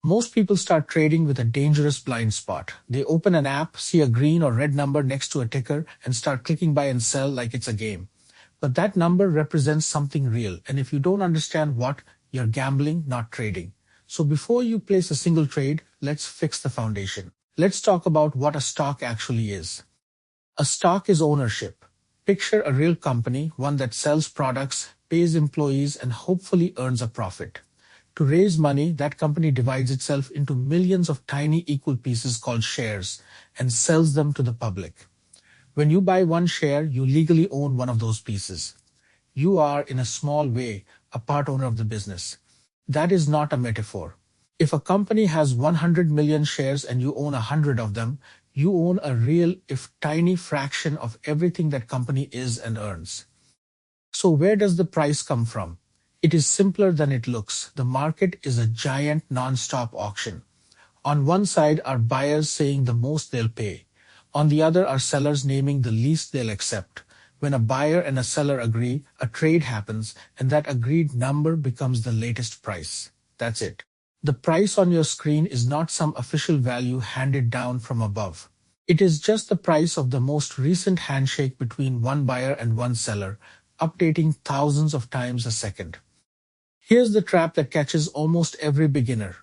Most people start trading with a dangerous blind spot. They open an app, see a green or red number next to a ticker, and start clicking buy and sell like it's a game. But that number represents something real, and if you don't understand what, you're gambling, not trading. So before you place a single trade, let's fix the foundation. Let's talk about what a stock actually is. A stock is ownership. Picture a real company, one that sells products, pays employees, and hopefully earns a profit. To raise money, that company divides itself into millions of tiny equal pieces called shares and sells them to the public. When you buy one share, you legally own one of those pieces. You are, in a small way, a part owner of the business. That is not a metaphor. If a company has 100 million shares and you own 100 of them, you own a real, if tiny fraction of everything that company is and earns. So where does the price come from? It is simpler than it looks. The market is a giant non-stop auction. On one side are buyers saying the most they'll pay. On the other are sellers naming the least they'll accept. When a buyer and a seller agree, a trade happens, and that agreed number becomes the latest price. That's it. The price on your screen is not some official value handed down from above. It is just the price of the most recent handshake between one buyer and one seller, updating thousands of times a second. Here's the trap that catches almost every beginner.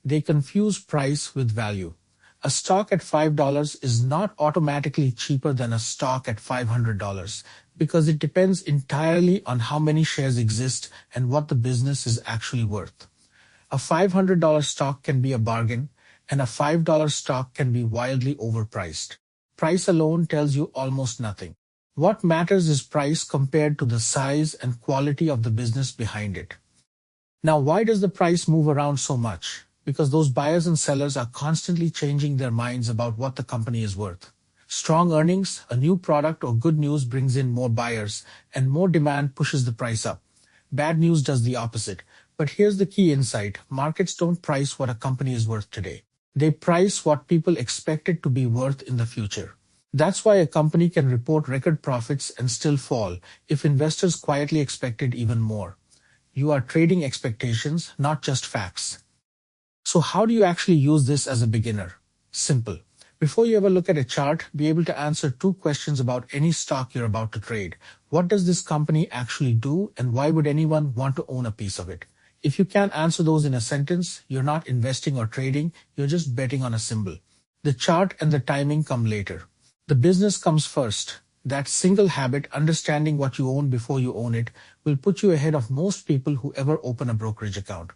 They confuse price with value. A stock at $5 is not automatically cheaper than a stock at $500 because it depends entirely on how many shares exist and what the business is actually worth. A $500 stock can be a bargain, and a $5 stock can be wildly overpriced. Price alone tells you almost nothing. What matters is price compared to the size and quality of the business behind it. Now, why does the price move around so much? Because those buyers and sellers are constantly changing their minds about what the company is worth. Strong earnings, a new product, or good news brings in more buyers, and more demand pushes the price up. Bad news does the opposite. But here's the key insight. Markets don't price what a company is worth today. They price what people expect it to be worth in the future. That's why a company can report record profits and still fall if investors quietly expected even more. You are trading expectations, not just facts. So how do you actually use this as a beginner? Simple. Before you ever look at a chart, be able to answer two questions about any stock you're about to trade. What does this company actually do, and why would anyone want to own a piece of it? If you can't answer those in a sentence, you're not investing or trading, you're just betting on a symbol. The chart and the timing come later. The business comes first. That single habit, understanding what you own before you own it, will put you ahead of most people who ever open a brokerage account.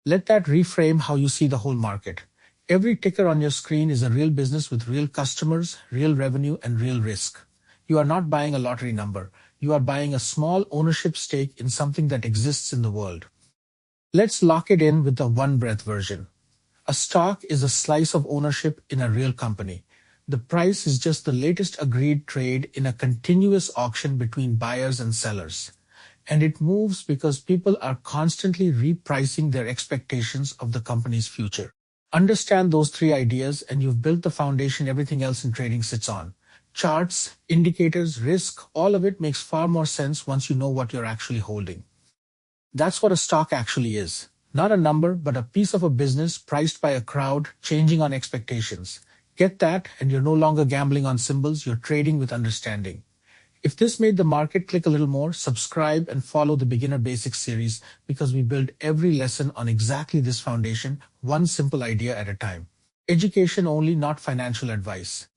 Let that reframe how you see the whole market. Every ticker on your screen is a real business with real customers, real revenue, and real risk. You are not buying a lottery number. You are buying a small ownership stake in something that exists in the world. Let's lock it in with the one-breath version. A stock is a slice of ownership in a real company. The price is just the latest agreed trade in a continuous auction between buyers and sellers. And it moves because people are constantly repricing their expectations of the company's future. Understand those three ideas and you've built the foundation everything else in trading sits on. Charts, indicators, risk, all of it makes far more sense once you know what you're actually holding. That's what a stock actually is. Not a number, but a piece of a business priced by a crowd, changing on expectations. Get that, and you're no longer gambling on symbols, you're trading with understanding. If this made the market click a little more, subscribe and follow the Beginner Basics series because we build every lesson on exactly this foundation, one simple idea at a time. Education only, not financial advice.